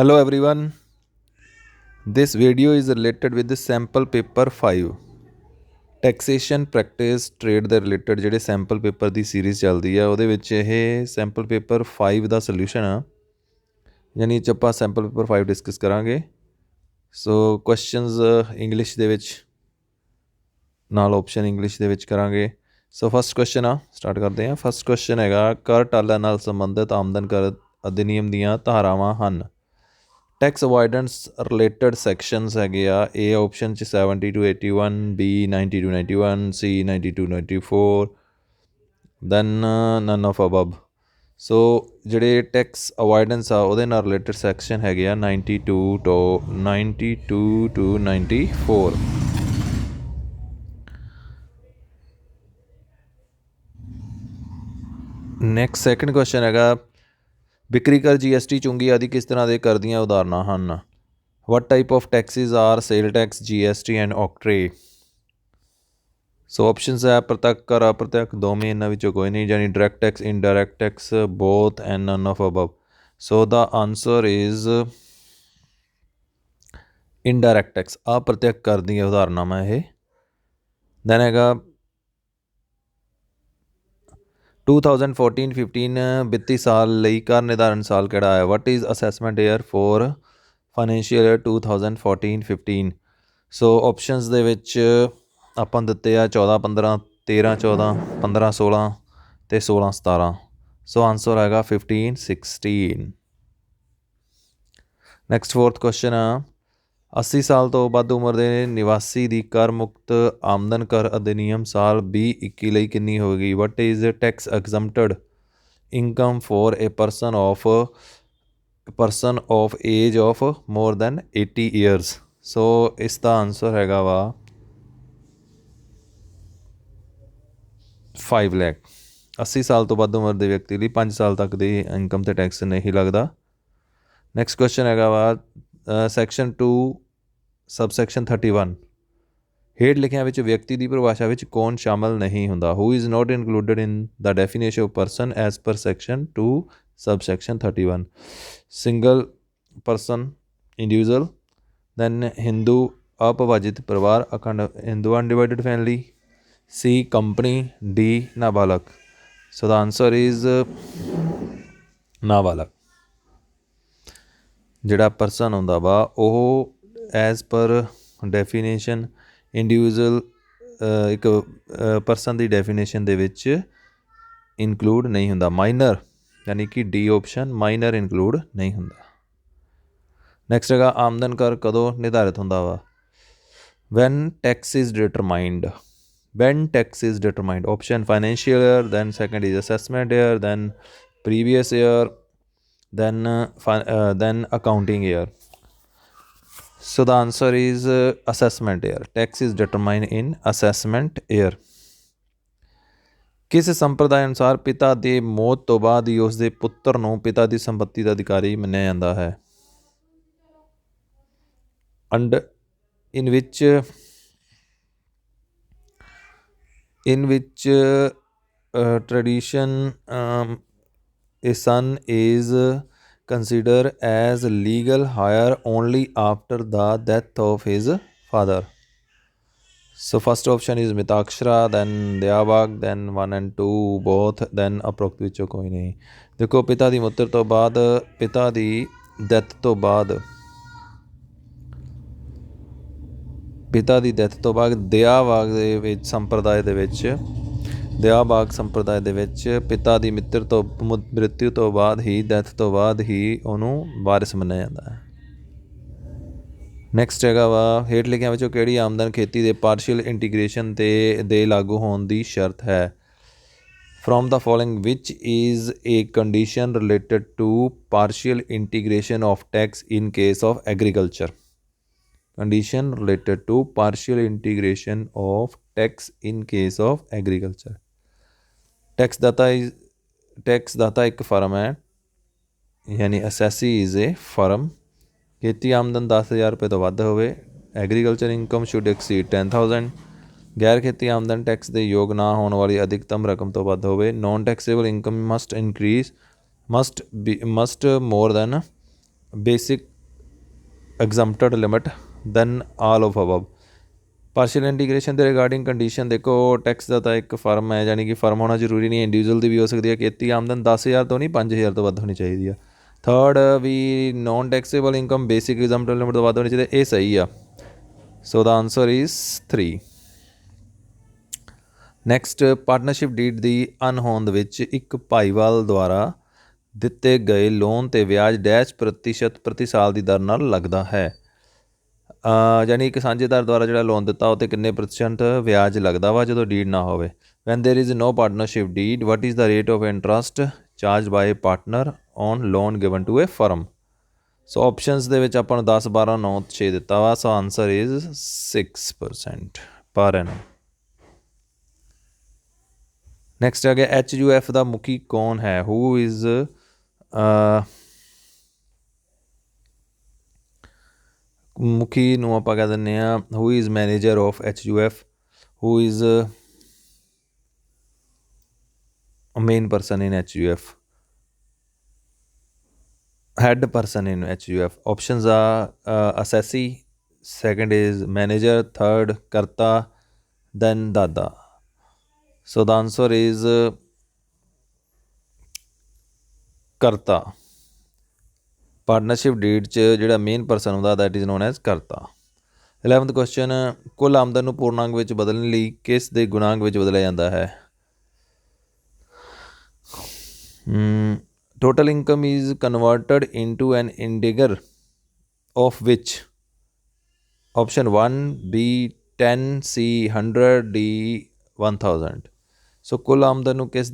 Hello everyone. This video is related with the sample paper 5 taxation practice trade ਦੇ related ਜਿਹੜੇ sample paper ਦੀ series ਚੱਲਦੀ ਆ ਉਹਦੇ ਵਿੱਚ ਇਹ ਸੈਂਪਲ ਪੇਪਰ 5 ਦਾ ਸੋਲੂਸ਼ਨ ਆ ਯਾਨੀ ਇਹ 'ਚ ਆਪਾਂ ਸੈਂਪਲ ਪੇਪਰ 5 ਡਿਸਕਸ ਕਰਾਂਗੇ। ਸੋ ਕੁਐਸਚਨਸ ਇੰਗਲਿਸ਼ ਦੇ ਵਿੱਚ ਨਾਲ ਆਪਸ਼ਨ ਇੰਗਲਿਸ਼ ਦੇ ਵਿੱਚ ਕਰਾਂਗੇ। ਸੋ ਫਸਟ ਕੁਐਸਚਨ ਆ ਸਟਾਰਟ ਕਰਦੇ ਹਾਂ। ਫਸਟ ਕੁਐਸਚਨ ਹੈਗਾ ਕਰ ਟਾਲਾ ਨਾਲ ਸੰਬੰਧਿਤ ਆਮਦਨ ਕਰ ਅਧਿਨਿਯਮ ਦੀਆਂ ਧਾਰਾਵਾਂ ਹਨ। ਟੈਕਸ ਅਵੋਇਡੈਂਸ ਰਿਲੇਟਡ ਸੈਕਸ਼ਨਸ ਹੈਗੇ ਆ। ਏ ਆਪਸ਼ਨ 'ਚ 70 to 81, B 90 to 91, C 90 to 94, then none of above. So ਜਿਹੜੇ ਟੈਕਸ ਅਵੋਇਡੈਂਸ ਆ ਉਹਦੇ ਨਾਲ ਰਿਲੇਟਡ ਸੈਕਸ਼ਨ ਹੈਗੇ ਆ 92 to 94। ਨੈਕਸਟ ਸੈਕਿੰਡ ਕੁਐਸਚਨ ਹੈਗਾ ਵਿਕਰੀ ਕਰ GST ਚੁੰਗੀ ਆਦਿ ਕਿਸ ਤਰ੍ਹਾਂ ਦੇ ਕਰ ਦੀਆਂ ਉਦਾਹਰਨਾਂ ਹਨ। What type of taxes are sale tax GST and octroi. So options ਹੈ ਪ੍ਰਤੱਖ ਕਰ ਅਪ੍ਰਤੱਖ ਦੋਵੇਂ ਇਹਨਾਂ ਵਿੱਚੋਂ ਕੋਈ ਨਹੀਂ ਯਾਨੀ direct tax indirect tax both and none of above. So the answer is indirect tax ਅਪ੍ਰਤੱਖ ਕਰ ਦੀਆਂ ਉਦਾਹਰਨਾਂ ਇਹ। ਦੈਨ ਹੈਗਾ 2014-15 ਵਿੱਤੀ ਸਾਲ ਲਈ ਕਰ ਨਿਰਧਾਰਨ ਸਾਲ ਕਿਹੜਾ ਹੈ। What is assessment year for financial year 2014-15। So options ਦੇ ਵਿੱਚ ਆਪਾਂ ਦਿੱਤੇ ਆ 14-15, 13-14, 15-16 ਅਤੇ 16-17। ਸੋ ਆਨਸਰ ਹੈਗਾ 15-16। ਨੈਕਸਟ ਫੋਰਥ ਕੁਐਸਚਨ ਆ 80 ਸਾਲ ਤੋਂ ਵੱਧ ਉਮਰ ਦੇ ਨਿਵਾਸੀ ਦੀ ਕਰ ਮੁਕਤ ਆਮਦਨ ਕਰ ਅਧਿਨਿਯਮ ਸਾਲ 2021 ਲਈ ਕਿੰਨੀ ਹੋਵੇਗੀ। What is tax exempted income for a person of age of more than 80 years. So ਇਸ ਦਾ ਆਨਸਰ ਹੈਗਾ ਵਾ 5 ਲੱਖ। 80 ਸਾਲ ਤੋਂ ਵੱਧ ਉਮਰ ਦੇ ਵਿਅਕਤੀ ਲਈ 5 ਸਾਲ ਤੱਕ ਦੀ ਇਨਕਮ 'ਤੇ ਟੈਕਸ ਨਹੀਂ ਲੱਗਦਾ। ਨੈਕਸਟ ਕੁਐਸਚਨ ਹੈਗਾ ਵਾ ਸੈਕਸ਼ਨ 2 ਸਬਸੈਕਸ਼ਨ 31 ਹੇਠ ਲਿਖਿਆਂ ਵਿੱਚ ਵਿਅਕਤੀ ਦੀ ਪਰਿਭਾਸ਼ਾ ਵਿੱਚ ਕੌਣ ਸ਼ਾਮਲ ਨਹੀਂ ਹੁੰਦਾ। Who is not included in the definition of person as per section 2 subsection 31। Single person individual, then Hindu ਅਪਵਿਭਾਜਿਤ ਪਰਿਵਾਰ ਅਖੰਡ Hindu undivided family, C company, D ਨਾਬਾਲਗ। ਸੋ ਦਾ ਆਨਸਰ ਇਜ਼ ਨਾਬਾਲਗ। ਜਿਹੜਾ ਪਰਸਨ ਹੁੰਦਾ ਵਾ ਉਹ ਐਜ਼ ਪਰ ਡੈਫੀਨੇਸ਼ਨ ਇੰਡੀਵਿਜੂਅਲ ਇੱਕ ਪਰਸਨ ਦੀ ਡੈਫੀਨੇਸ਼ਨ ਦੇ ਵਿੱਚ ਇਨਕਲੂਡ ਨਹੀਂ ਹੁੰਦਾ। ਮਾਈਨਰ ਯਾਨੀ ਕਿ ਡੀ ਆਪਸ਼ਨ ਮਾਈਨਰ ਇਨਕਲੂਡ ਨਹੀਂ ਹੁੰਦਾ। ਨੈਕਸਟ ਹੈਗਾ ਆਮਦਨ ਕਰ ਕਦੋਂ ਨਿਰਧਾਰਿਤ ਹੁੰਦਾ ਵਾ। When tax is determined. When tax is determined option financial year, then second is assessment year, then previous year, then accounting year. So the answer is assessment year. Tax is determined in assessment year. ਕਿਸ ਸੰਪਰਦਾਇ ਅਨੁਸਾਰ ਪਿਤਾ ਦੇ ਮੌਤ ਤੋਂ ਬਾਅਦ ਹੀ ਉਸ ਦੇ ਪੁੱਤਰ ਨੂੰ ਪਿਤਾ ਦੀ ਸੰਪੱਤੀ ਦਾ ਅਧਿਕਾਰੀ ਮੰਨਿਆ ਜਾਂਦਾ ਹੈ। and in which tradition a son is considered as legal heir only after the death of his father. So first option is Mitakshara, then Dyabhag, then 1 and 2 both, then ਅਪਰੋਕਤ ਵਿੱਚੋਂ ਕੋਈ ਨਹੀਂ। ਦੇਖੋ ਪਿਤਾ ਦੀ ਮੌਤ ਤੋਂ ਬਾਅਦ ਪਿਤਾ ਦੀ ਡੈਥ ਤੋਂ ਬਾਅਦ ਦਿਆਭਾਗ ਦੇ ਵਿੱਚ ਸੰਪਰਦਾਇ ਦੇ ਵਿੱਚ ਦਿਆਭਾਗ ਸੰਪਰਦਾਇ ਦੇ ਵਿੱਚ ਪਿਤਾ ਦੀ ਮ੍ਰਿਤੂ ਤੋਂ ਬਾਅਦ ਹੀ ਡੈਥ ਤੋਂ ਬਾਅਦ ਹੀ ਉਹਨੂੰ ਵਾਰਿਸ ਮੰਨਿਆ ਜਾਂਦਾ ਹੈ। ਨੈਕਸਟ ਹੈਗਾ ਵਾ ਹੇਠ ਲਿਖਿਆਂ ਵਿੱਚੋਂ ਕਿਹੜੀ ਆਮਦਨ ਖੇਤੀ ਦੇ ਪਾਰਸ਼ੀਅਲ ਇੰਟੀਗ੍ਰੇਸ਼ਨ ਦੇ ਲਾਗੂ ਹੋਣ ਦੀ ਸ਼ਰਤ ਹੈ। From the following which is a condition related to partial integration of tax in case of agriculture. Condition related to partial integration of tax in case of agriculture. Tax दाता एक फर्म है यानी असैसी इज़ ए फर्म। खेती आमदन 10,000 रुपये तो वध होवे। Agriculture income should exceed 10,000। गैर खेती आमदन टैक्स के योग ना होने वाली अधिकतम रकम तो वध होवे। Non taxable income must more than basic exempted limit then all of above। Partial integration ਦੇ ਰਿਗਾਰਡਿੰਗ ਕੰਡੀਸ਼ਨ ਦੇਖੋ, ਟੈਕਸ ਦਾ ਤਾਂ ਇੱਕ ਫਰਮ ਹੈ, ਯਾਨੀ ਕਿ ਫਰਮ ਹੋਣਾ ਜ਼ਰੂਰੀ ਨਹੀਂ, ਇੰਡੀਵਿਜੂਅਲ ਦੀ ਵੀ ਹੋ ਸਕਦੀ ਹੈ। ਖੇਤੀ ਆਮਦਨ 10,000 ਤੋਂ ਨਹੀਂ 5,000 ਤੋਂ ਵੱਧ ਹੋਣੀ ਚਾਹੀਦੀ ਆ। ਥਰਡ ਵੀ non taxable income basic example limit ਤੋਂ ਵੱਧ ਹੋਣੀ ਚਾਹੀਦੀ, ਇਹ ਸਹੀ ਆ। So the answer is 3। Next, partnership deed ਦੀ ਅਣਹੋਂਦ ਵਿੱਚ ਇੱਕ ਭਾਈਵਾਲ ਦੁਆਰਾ ਦਿੱਤੇ ਗਏ ਲੋਨ 'ਤੇ ਵਿਆਜ ਡੈਸ਼ ਪ੍ਰਤੀਸ਼ਤ ਪ੍ਰਤੀ ਸਾਲ ਦੀ ਦਰ ਨਾਲ ਲੱਗਦਾ ਹੈ। ਯਾਨੀ ਇੱਕ ਸਾਂਝੇਦਾਰ ਦੁਆਰਾ ਜਿਹੜਾ ਲੋਨ ਦਿੱਤਾ ਉਹ 'ਤੇ ਕਿੰਨੇ ਪ੍ਰਤੀਸ਼ਤ ਵਿਆਜ ਲੱਗਦਾ ਵਾ ਜਦੋਂ ਡੀਡ ਨਾ ਹੋਵੇ। When there is no partnership deed, what is the rate of interest charge by partner on loan given to a firm. So options ਦੇ ਵਿੱਚ ਆਪਾਂ ਨੂੰ 10, 12, 9, 6 ਦਿੱਤਾ ਵਾ। ਸੋ ਆਨਸਰ ਇਜ਼ 6% ਪਰ ਐਨਮ। ਨੈਕਸਟ ਆ ਗਿਆ HUF ਦਾ ਮੁਖੀ ਕੌਣ ਹੈ? ਹੂ ਇਜ਼ ਮੁਖੀ ਨੂੰ ਆਪਾਂ ਕਹਿ ਦਿੰਦੇ ਹਾਂ who is manager of HUF, who is main person in HUF, head person in HUF. Options are assessee, second is manager, third karta, then dada. So the answer is karta। Partnership deed 'ਚ ਜਿਹੜਾ main person ਹੁੰਦਾ that is known as ਕਰਤਾ। 11th question, ਕੁੱਲ ਆਮਦਨ ਨੂੰ ਪੂਰਨਾਂਗ ਵਿੱਚ ਬਦਲਣ ਲਈ ਕਿਸ ਦੇ ਗੁਣਾਂਕ ਵਿੱਚ ਬਦਲਿਆ ਜਾਂਦਾ ਹੈ? Total income is converted into an integer of which? Option 1 B 10, C 100, D 1000। ਸੋ ਕੁੱਲ ਆਮਦਨ ਨੂੰ ਕਿਸ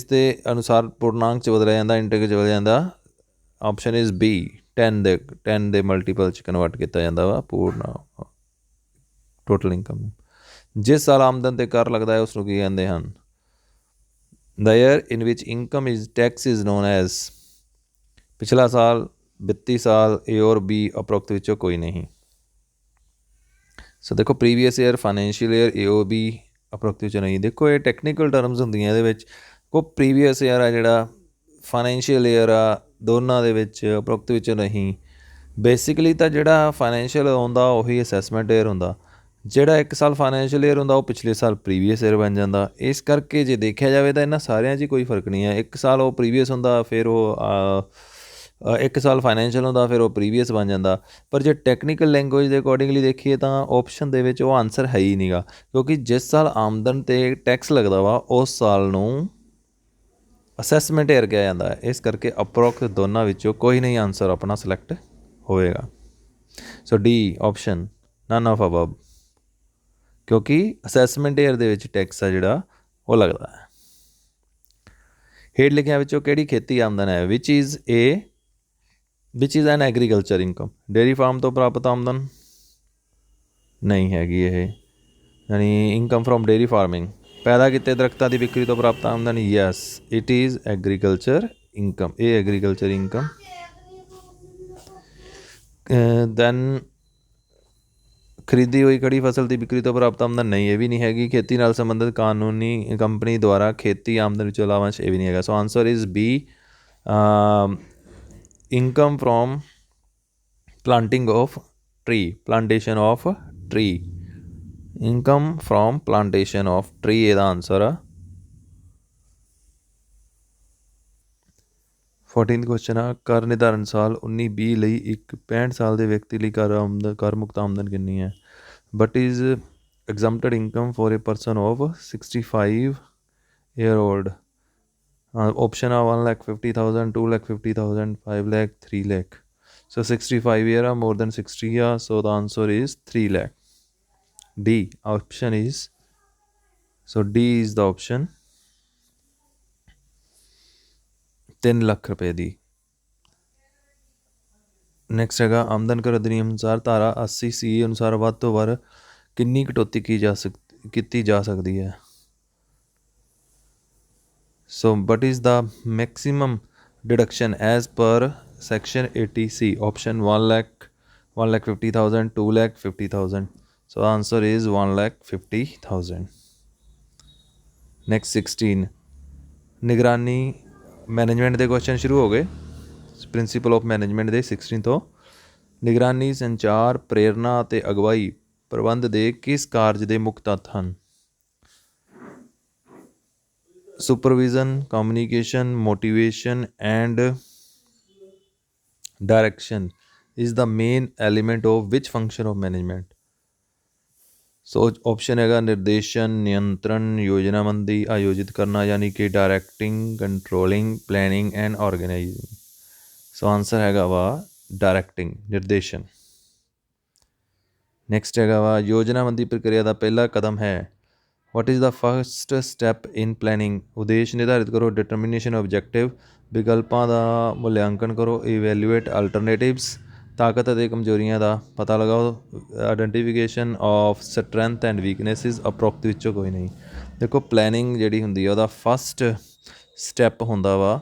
ਦੇ ਅਨੁਸਾਰ ਪੂਰਨਾਂਕ 'ਚ ਬਦਲਿਆ ਜਾਂਦਾ, ਇੰਟੀਗਰ 'ਚ ਬਦਲਿਆ ਜਾਂਦਾ? ਆਪਸ਼ਨ ਇਜ਼ B 10 ਦੇ ਮਲਟੀਪਲ 'ਚ ਕਨਵਰਟ ਕੀਤਾ ਜਾਂਦਾ ਵਾ ਪੂਰਨ ਟੋਟਲ ਇਨਕਮ ਨੂੰ। ਜਿਸ ਸਾਲ ਆਮਦਨ 'ਤੇ ਕਰ ਲੱਗਦਾ ਹੈ ਉਸ ਨੂੰ ਕੀ ਕਹਿੰਦੇ ਹਨ? The year in which income is tax is known as? ਪਿਛਲਾ ਸਾਲ, ਵਿੱਤੀ ਸਾਲ, A ਔਰ B ਉਪਰੋਕਤ ਵਿੱਚੋਂ ਕੋਈ ਨਹੀਂ। ਸੋ ਦੇਖੋ previous year, financial year, A ਔਰ B ਉਪਰੋਕਤ ਵਿੱਚੋਂ ਨਹੀਂ। ਦੇਖੋ ਇਹ ਟੈਕਨੀਕਲ ਟਰਮਸ ਹੁੰਦੀਆਂ ਇਹਦੇ ਵਿੱਚ। ਕੋ ਪ੍ਰੀਵੀਅਸ ਈਅਰ ਆ ਜਿਹੜਾ, ਫਾਈਨੈਂਸ਼ੀਅਲ ਈਅਰ ਆ, ਦੋਨਾਂ ਦੇ ਵਿੱਚ ਉਪਰੋਕਤ ਵਿੱਚੋਂ ਨਹੀਂ। ਬੇਸਿਕਲੀ ਤਾਂ ਜਿਹੜਾ ਫਾਈਨੈਂਸ਼ੀਅਲ ਆਉਂਦਾ ਉਹੀ ਅਸੈਸਮੈਂਟ ਈਅਰ ਹੁੰਦਾ, ਜਿਹੜਾ ਇੱਕ ਸਾਲ ਫਾਈਨੈਂਸ਼ੀਅਲ ਈਅਰ ਹੁੰਦਾ ਉਹ ਪਿਛਲੇ ਸਾਲ ਪ੍ਰੀਵੀਅਸ ਈਅਰ ਬਣ ਜਾਂਦਾ। ਇਸ ਕਰਕੇ ਜੇ ਦੇਖਿਆ ਜਾਵੇ ਤਾਂ ਇਹਨਾਂ ਸਾਰਿਆਂ 'ਚ ਕੋਈ ਫਰਕ ਨਹੀਂ ਹੈ। ਇੱਕ ਸਾਲ ਉਹ ਪ੍ਰੀਵੀਅਸ ਹੁੰਦਾ, ਫਿਰ ਉਹ ਇੱਕ ਸਾਲ ਫਾਈਨੈਂਸ਼ੀਅਲ ਹੁੰਦਾ, ਫਿਰ ਉਹ ਪ੍ਰੀਵੀਅਸ ਬਣ ਜਾਂਦਾ। ਪਰ ਜੇ ਟੈਕਨੀਕਲ ਲੈਂਗੁਏਜ ਦੇ ਅਕੋਰਡਿੰਗਲੀ ਦੇਖੀਏ ਤਾਂ ਆਪਸ਼ਨ ਦੇ ਵਿੱਚ ਉਹ ਆਨਸਰ ਹੈ ਹੀ ਨਹੀਂਗਾ, ਕਿਉਂਕਿ ਜਿਸ ਸਾਲ ਆਮਦਨ 'ਤੇ ਟੈਕਸ ਲੱਗਦਾ ਵਾ ਉਸ ਸਾਲ ਨੂੰ ਅਸੈਸਮੈਂਟ ਈਅਰ ਕਿਹਾ ਜਾਂਦਾ ਹੈ। ਇਸ ਕਰਕੇ ਅਪਰੋਕਸ ਦੋਨਾਂ ਵਿੱਚੋਂ ਕੋਈ ਨਹੀਂ ਆਨਸਰ ਆਪਣਾ ਸਿਲੈਕਟ ਹੋਵੇਗਾ। ਸੋ D option nun of above, ਕਿਉਂਕਿ ਅਸੈਸਮੈਂਟ ਈਅਰ ਦੇ ਵਿੱਚ ਟੈਕਸ ਆ ਜਿਹੜਾ ਉਹ ਲੱਗਦਾ ਹੈ। ਹੇਠ ਲਿਖਿਆਂ ਵਿੱਚੋਂ ਕਿਹੜੀ ਖੇਤੀ ਆਮਦਨ ਹੈ? Which is an agriculture income. Dairy farm ਤੋਂ ਪ੍ਰਾਪਤ ਆਮਦਨ ਨਹੀਂ ਹੈਗੀ ਇਹ, ਯਾਨੀ ਇਨਕਮ ਫਰੋਮ ਡੇਅਰੀ ਫਾਰਮਿੰਗ। ਪੈਦਾ ਕੀਤੇ ਦਰਖਤਾਂ ਦੀ ਵਿਕਰੀ ਤੋਂ ਪ੍ਰਾਪਤ ਆਮਦਨ, yes it is agriculture income. ਇਹ ਐਗਰੀਕਲਚਰ ਇਨਕਮ। ਦੈਨ ਖਰੀਦੀ ਹੋਈ ਖੜੀ ਫਸਲ ਦੀ ਵਿਕਰੀ ਤੋਂ ਪ੍ਰਾਪਤ ਆਮਦਨ, ਨਹੀਂ ਇਹ ਵੀ ਨਹੀਂ ਹੈਗੀ। ਖੇਤੀ ਨਾਲ ਸੰਬੰਧਿਤ ਕਾਨੂੰਨੀ ਕੰਪਨੀ ਦੁਆਰਾ ਖੇਤੀ ਆਮਦਨ ਵਿੱਚੋਂ ਲਾਭਾਂਸ਼, ਇਹ ਵੀ ਨਹੀਂ ਹੈਗਾ। So answer is B income from planting of tree, plantation of tree, income from plantation of tree ਇਹਦਾ ਆਨਸਰ ਆ। 14th ਕੁਐਸਚਨ ਆ, ਕਰ ਨਿਰਧਾਰਨ ਸਾਲ 19-20 ਲਈ ਇੱਕ 65 ਸਾਲ ਦੇ ਵਿਅਕਤੀ ਲਈ ਕਰ ਮੁਕਤ ਆਮਦਨ ਕਿੰਨੀ ਹੈ? But is exempted income for a person of 65 year old. Option ਆ 1,50,000, 2,50,000, 5 ਲੱਖ, 3 ਲੱਖ। ਸੋ 65 ਈਅਰ ਆ, ਮੋਰ ਦੈਨ 60 ਆ। So the answer is 3 lakh. D option is, so D is the option, 3 lakh ਰੁਪਏ ਦੀ। ਨੈਕਸਟ ਹੈਗਾ ਆਮਦਨ ਕਰ ਅਧਿਨਿਯਮ ਅਨੁਸਾਰ ਧਾਰਾ 80C ਅਨੁਸਾਰ ਵੱਧ ਤੋਂ ਵੱਧ ਕਿੰਨੀ ਕਟੌਤੀ ਕੀਤੀ ਜਾ ਸਕਦੀ ਹੈ? So what is the maximum deduction as per section 80C? Option 1 lakh, 1,50,000, 2 lakh, 50,000। So the answer is 1,50,000. Next 16, ਨਿਗਰਾਨੀ ਮੈਨੇਜਮੈਂਟ ਦੇ ਕੁਐਸਚਨ ਸ਼ੁਰੂ ਹੋ ਗਏ। ਪ੍ਰਿੰਸੀਪਲ ਆਫ ਮੈਨੇਜਮੈਂਟ ਦੇ 16 ਤੋਂ ਨਿਗਰਾਨੀ, ਸੰਚਾਰ, ਪ੍ਰੇਰਨਾ ਅਤੇ ਅਗਵਾਈ ਪ੍ਰਬੰਧ ਦੇ ਕਿਸ ਕਾਰਜ ਦੇ ਮੁੱਖ ਤੱਤ ਹਨ? Supervision, communication, motivation and direction is the main element of which function of management? So option हैगा निर्देशन, नियंत्रण, योजनाबंदी, आयोजित करना यानी कि directing, controlling, planning and organising. So answer हैगा वा डायरेक्टिंग, निर्देशन। नैक्सट हैगा वा योजनाबंदी प्रक्रिया का पहला कदम है। What is the first step in planning? उद्देश्य निर्धारित करो, डिटरमिनेशन ऑब्जैक्टिव, विकल्पों का मूल्यांकन करो, इवैल्यूएट अल्टरनेटिव्स, ताकत ਅਤੇ ਕਮਜ਼ੋਰੀਆਂ ਦਾ ਪਤਾ ਲਗਾਓ, ਆਈਡੈਂਟੀਫਿਕੇਸ਼ਨ ਆਫ ਸਟਰੈਂਥ ਐਂਡ ਵੀਕਨੈਸਿਸ। ਉਪਰੋਕਤ ਵਿੱਚੋਂ ਕੋਈ ਨਹੀਂ। ਦੇਖੋ ਪਲੈਨਿੰਗ ਜਿਹੜੀ ਹੁੰਦੀ ਆ ਉਹਦਾ ਫਸਟ ਸਟੈਪ ਹੁੰਦਾ ਵਾ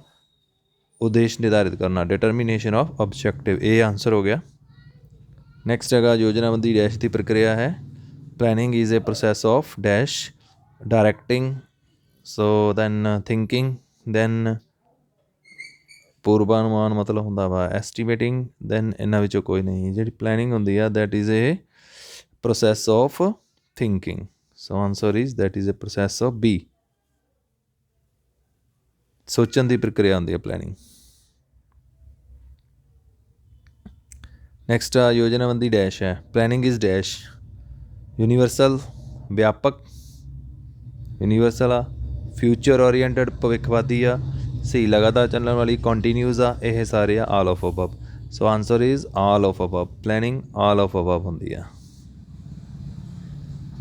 ਉਦੇਸ਼ ਨਿਰਧਾਰਿਤ ਕਰਨਾ, ਡਿਟਰਮੀਨੇਸ਼ਨ ਆਫ ਆਬਜੈਕਟਿਵ। ਇਹ ਆਨਸਰ ਹੋ ਗਿਆ। ਨੈਕਸਟ ਹੈਗਾ ਯੋਜਨਾਬੰਦੀ ਡੈਸ਼ ਦੀ ਪ੍ਰਕਿਰਿਆ ਹੈ। Planning is a process of dash, directing, so then thinking, then ਪੂਰਵਾਨੁਮਾਨ ਮਤਲਬ ਹੁੰਦਾ ਵਾ ਐਸਟੀਮੇਟਿੰਗ, ਦੈਨ ਇਹਨਾਂ ਵਿੱਚੋਂ ਕੋਈ ਨਹੀਂ। ਜਿਹੜੀ ਪਲੈਨਿੰਗ ਹੁੰਦੀ ਆ that is a process of thinking. So answer is that is a process of B, ਸੋਚਣ ਦੀ ਪ੍ਰਕਿਰਿਆ ਹੁੰਦੀ ਹੈ ਪਲੈਨਿੰਗ। ਨੈਕਸਟ ਆ ਯੋਜਨਾਬੰਦੀ ਡੈਸ਼ ਹੈ। ਪਲੈਨਿੰਗ ਇਜ਼ ਡੈਸ਼, ਯੂਨੀਵਰਸਲ, ਵਿਆਪਕ, ਯੂਨੀਵਰਸਲ ਆ, ਫਿਊਚਰ ਓਰੀਐਂਟਡ, ਭਵਿੱਖਵਾਦੀ ਆ, ਸਹੀ ਲਗਾਤਾਰ ਚੱਲਣ ਵਾਲੀ, ਕੰਟੀਨਿਊਸ ਆ। ਇਹ ਸਾਰੇ ਆ ਆਲ of above. So answer is all of above. Planning all of above ਹੁੰਦੀ ਆ।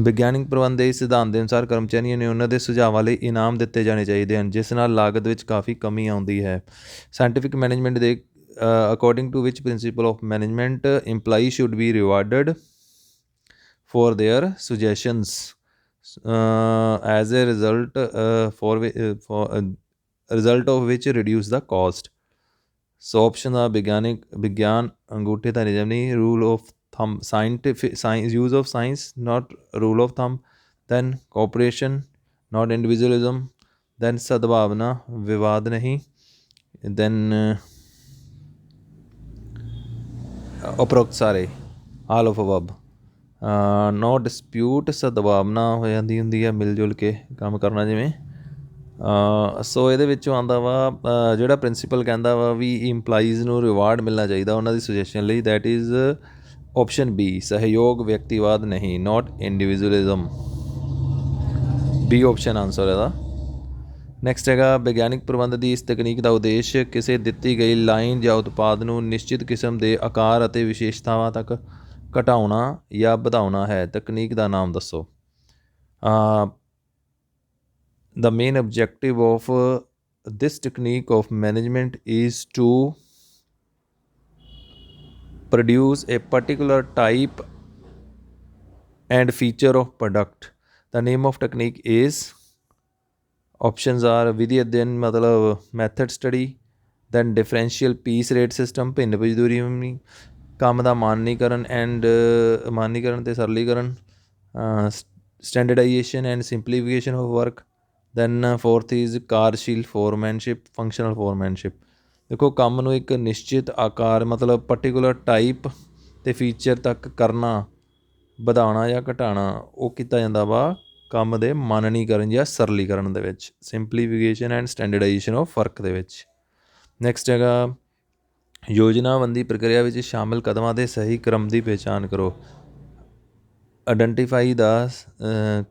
ਵਿਗਿਆਨਿਕ ਪ੍ਰਬੰਧ ਦੇ ਸਿਧਾਂਤ ਦੇ ਅਨੁਸਾਰ ਕਰਮਚਾਰੀਆਂ ਨੇ ਉਹਨਾਂ ਦੇ ਸੁਝਾਵਾਂ ਲਈ ਇਨਾਮ ਦਿੱਤੇ ਜਾਣੇ ਚਾਹੀਦੇ ਹਨ, ਜਿਸ ਨਾਲ ਲਾਗਤ ਵਿੱਚ ਕਾਫੀ ਕਮੀ ਆਉਂਦੀ ਹੈ। ਸਾਇੰਟੀਫਿਕ ਮੈਨੇਜਮੈਂਟ ਦੇ according to which principle of management employee should be rewarded for their suggestions as a result of which reduce the cost। So option आ विज्ञान अंगूठे का नियम नहीं, rule of thumb, science use of science not rule of thumb, then cooperation not individualism, then सद्भावना विवाद नहीं, then उपरोक्त सारे all of above. No dispute, सद्भावना हो जाती ਹੁੰਦੀ ਹੈ ਮਿਲ ਜੁਲ ਕੇ ਕੰਮ ਕਰਨਾ ਜਿਵੇਂ। ਸੋ ਇਹਦੇ ਵਿੱਚੋਂ ਆਉਂਦਾ ਵਾ ਜਿਹੜਾ ਪ੍ਰਿੰਸੀਪਲ ਕਹਿੰਦਾ ਵਾ ਵੀ ਇੰਪਲਾਈਜ਼ ਨੂੰ ਰਿਵਾਰਡ ਮਿਲਣਾ ਚਾਹੀਦਾ ਉਹਨਾਂ ਦੀ ਸੁਜੈਸ਼ਨ ਲਈ, ਦੈਟ ਇਜ਼ ਆਪਸ਼ਨ ਬੀ, ਸਹਿਯੋਗ, ਵਿਅਕਤੀਵਾਦ ਨਹੀਂ, ਨੋਟ ਇੰਡੀਵਿਜੂਅਲਿਜ਼ਮ। ਬੀ ਆਪਸ਼ਨ ਆਨਸਰ ਇਹਦਾ। ਨੈਕਸਟ ਹੈਗਾ ਵਿਗਿਆਨਿਕ ਪ੍ਰਬੰਧ ਦੀ ਇਸ ਤਕਨੀਕ ਦਾ ਉਦੇਸ਼ ਕਿਸੇ ਦਿੱਤੀ ਗਈ ਲਾਈਨ ਜਾਂ ਉਤਪਾਦ ਨੂੰ ਨਿਸ਼ਚਿਤ ਕਿਸਮ ਦੇ ਆਕਾਰ ਅਤੇ ਵਿਸ਼ੇਸ਼ਤਾਵਾਂ ਤੱਕ ਘਟਾਉਣਾ ਜਾਂ ਵਧਾਉਣਾ ਹੈ। ਤਕਨੀਕ ਦਾ ਨਾਮ ਦੱਸੋ। The main objective of this technique of management is to produce a particular type and feature of product। The name of technique is, options are विधि अध्ययन मतलब method study, then differential piece rate system ਭਿੰਨ ਮਜ਼ਦੂਰੀ ਕੰਮ ਦਾ ਮਾਨਕੀਕਰਨ ਅਤੇ ਸਰਲੀਕਰਨ, standardisation and simplification of work, then fourth is ਕਾਰਜਸ਼ੀਲ ਫੋਰਮੈਨਸ਼ਿਪ, ਫੰਕਸ਼ਨਲ ਫੋਰਮੈਨਸ਼ਿਪ। ਦੇਖੋ ਕੰਮ ਨੂੰ ਇੱਕ ਨਿਸ਼ਚਿਤ ਆਕਾਰ ਮਤਲਬ ਪਰਟੀਕੂਲਰ ਟਾਈਪ ਅਤੇ ਫੀਚਰ ਤੱਕ ਕਰਨਾ, ਵਧਾਉਣਾ ਜਾਂ ਘਟਾਉਣਾ, ਉਹ ਕੀਤਾ ਜਾਂਦਾ ਵਾ ਕੰਮ ਦੇ ਮਾਨਕੀਕਰਨ ਜਾਂ ਸਰਲੀਕਰਨ ਦੇ ਵਿੱਚ, ਸਿੰਪਲੀਫਿਕੇਸ਼ਨ ਐਂਡ ਸਟੈਂਡਰਡਾਈਜੇਸ਼ਨ ਆਫ ਵਰਕ ਦੇ ਵਿੱਚ। ਨੈਕਸਟ ਹੈਗਾ ਯੋਜਨਾਬੰਦੀ ਪ੍ਰਕਿਰਿਆ ਵਿੱਚ ਸ਼ਾਮਿਲ ਕਦਮਾਂ ਦੇ ਸਹੀ ਕ੍ਰਮ ਦੀ ਪਹਿਚਾਣ ਕਰੋ। Identify the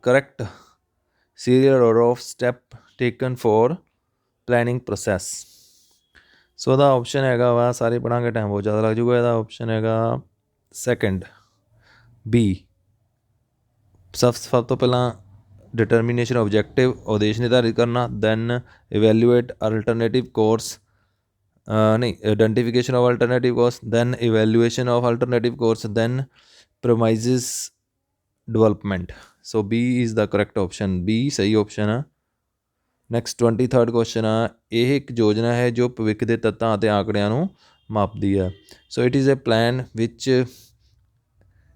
correct serial order of step taken for planning process. So ਉਹਦਾ ਆਪਸ਼ਨ ਹੈਗਾ ਵਾ, ਸਾਰੇ ਪੜ੍ਹਾਂਗੇ ਟਾਈਮ ਬਹੁਤ ਜ਼ਿਆਦਾ ਲੱਗ ਜੂਗਾ। ਇਹਦਾ ਆਪਸ਼ਨ ਹੈਗਾ ਸੈਕਿੰਡ ਬੀ। ਸਭ ਤੋਂ ਪਹਿਲਾਂ ਡਿਟਰਮੀਨੇਸ਼ਨ ਆਬਜੈਕਟਿਵ, ਉਦੇਸ਼ ਨਿਰਧਾਰਿਤ ਕਰਨਾ, ਦੈਨ ਇਵੈਲੂਏਟ ਅਲਟਰਨੇਟਿਵ ਕੋਰਸ, नहीं identification of alternative course, then evaluation of alternative course, then premises development. So B is the correct option, B सही ऑप्शन है। नैक्सट 23rd क्वेश्चन आ, ਇਹ ਇੱਕ ਯੋਜਨਾ ਹੈ ਜੋ ਭਵਿੱਖ ਦੇ ਤੱਤਾਂ ਅਤੇ ਆંકੜਿਆਂ ਨੂੰ ਮਾਪਦੀ ਹੈ। So it is a plan which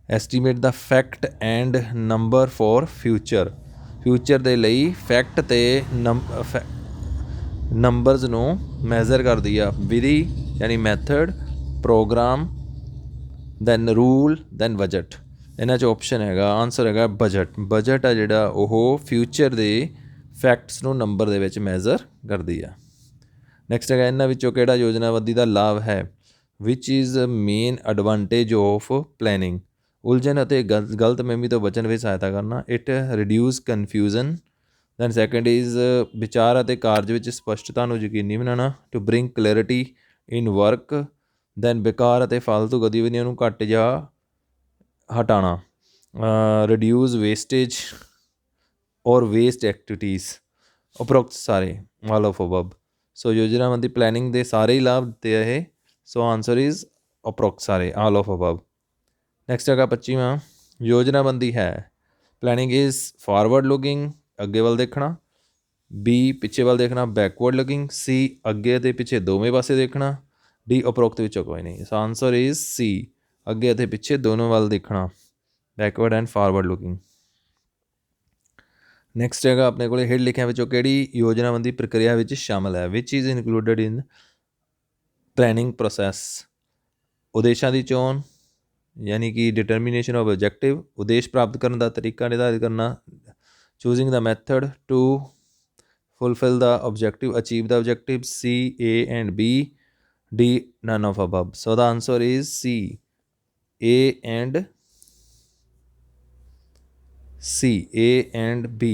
estimate the fact and number for future ਦੇ ਲਈ ਫੈਕਟ ਅਤੇ ਨੰਬਰਸ ਨੂੰ ਮੈਜ਼ਰ ਕਰਦੀ ਆ। ਵਿਧੀ ਯਾਨੀ method, programme, then rule, then budget. ਇਹਨਾਂ 'ਚ ਆਪਸ਼ਨ ਹੈਗਾ, ਆਨਸਰ ਹੈਗਾ ਬਜਟ। ਬਜਟ ਆ ਜਿਹੜਾ ਉਹ ਫਿਊਚਰ ਦੇ ਫੈਕਟਸ ਨੂੰ ਨੰਬਰ ਦੇ ਵਿੱਚ ਮੈਜ਼ਰ ਕਰਦੀ ਆ। ਨੈਕਸਟ ਹੈਗਾ, ਇਹਨਾਂ ਵਿੱਚੋਂ ਕਿਹੜਾ ਯੋਜਨਾਬੰਦੀ ਦਾ ਲਾਭ ਹੈ? Which is main advantage of planning? ਉਲਝਣ ਅਤੇ ਗਲਤਫਹਿਮੀ ਤੋਂ ਬਚਣ ਵਿੱਚ ਸਹਾਇਤਾ ਕਰਨਾ। It reduce confusion. Then second is ਵਿਚਾਰ ਅਤੇ ਕਾਰਜ ਵਿੱਚ ਸਪਸ਼ਟਤਾ ਨੂੰ ਯਕੀਨੀ ਬਣਾਉਣਾ। To bring clarity in work. Then ਬੇਕਾਰ ਅਤੇ ਫਾਲਤੂ ਗਤੀਵਿਧੀਆਂ ਨੂੰ ਘੱਟ ਜਾਂ ਹਟਾਉਣਾ। Reduce wastage or waste activities. ਉਪਰੋਕਤ ਸਾਰੇ, ਆਲ ਆਫ ਅਬਵ। ਸੋ ਯੋਜਨਾਬੰਦੀ ਪਲੈਨਿੰਗ ਦੇ ਸਾਰੇ ਹੀ ਲਾਭ ਦਿੱਤੇ ਆ ਇਹ। ਸੋ ਆਨਸਰ ਇਜ਼ ਉਪਰੋਕਤ ਸਾਰੇ, ਆਲ ਆਫ ਅਬਵ। ਨੈਕਸਟ ਹੈਗਾ 25ਵਾਂ, ਯੋਜਨਾਬੰਦੀ ਹੈ। ਪਲੈਨਿੰਗ ਇਜ਼ ਫਾਰਵਰਡ ਲੁਕਿੰਗ, ਅੱਗੇ ਵੱਲ ਦੇਖਣਾ। ਬੀ ਪਿੱਛੇ ਵੱਲ ਦੇਖਣਾ, ਬੈਕਵਰਡ ਲੁਕਿੰਗ। ਸੀ ਅੱਗੇ ਅਤੇ ਪਿੱਛੇ ਦੋਵੇਂ ਪਾਸੇ ਦੇਖਣਾ। ਡੀ ਉਪਰੋਕਤ ਵਿੱਚੋਂ ਕੋਈ ਨਹੀਂ। ਸੋ ਆਨਸਰ ਇਜ਼ ਸੀ, ਅੱਗੇ ਅਤੇ ਪਿੱਛੇ ਦੋਨੋਂ ਵੱਲ ਦੇਖਣਾ, backward and forward looking. Next ਹੈਗਾ ਆਪਣੇ ਕੋਲ ਹੇਠ ਲਿਖਿਆਂ ਵਿੱਚੋਂ ਕਿਹੜੀ ਯੋਜਨਾਬੰਦੀ ਪ੍ਰਕਿਰਿਆ ਵਿੱਚ ਸ਼ਾਮਲ ਹੈ? Which is included in planning process? ਉਦੇਸ਼ਾਂ ਦੀ ਚੋਣ, ਯਾਨੀ ਕਿ ਡਿਟਰਮੀਨੇਸ਼ਨ ਆਫ ਆਬਜੈਕਟਿਵ, ਉਦੇਸ਼ ਪ੍ਰਾਪਤ ਕਰਨ ਦਾ ਤਰੀਕਾ ਨਿਰਧਾਰਿਤ ਕਰਨਾ। Choosing the method to fulfil the objective, achieve the objective. C A and B, D none of above. So the answer is C, A and C, A and B.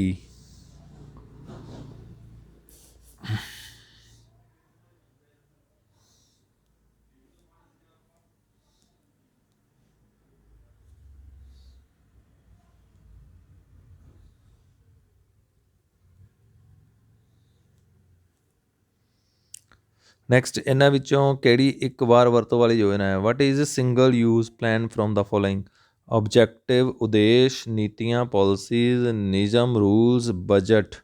Next, ਇਹਨਾਂ ਵਿੱਚੋਂ ਕਿਹੜੀ ਇੱਕ ਵਾਰ ਵਰਤੋਂ ਵਾਲੀ ਯੋਜਨਾ ਹੈ? What is single use plan from the following? Objective, ਉਦੇਸ਼, ਨੀਤੀਆਂ, ਪੋਲਿਸੀਜ਼, ਨਿਯਮ, rules, budget.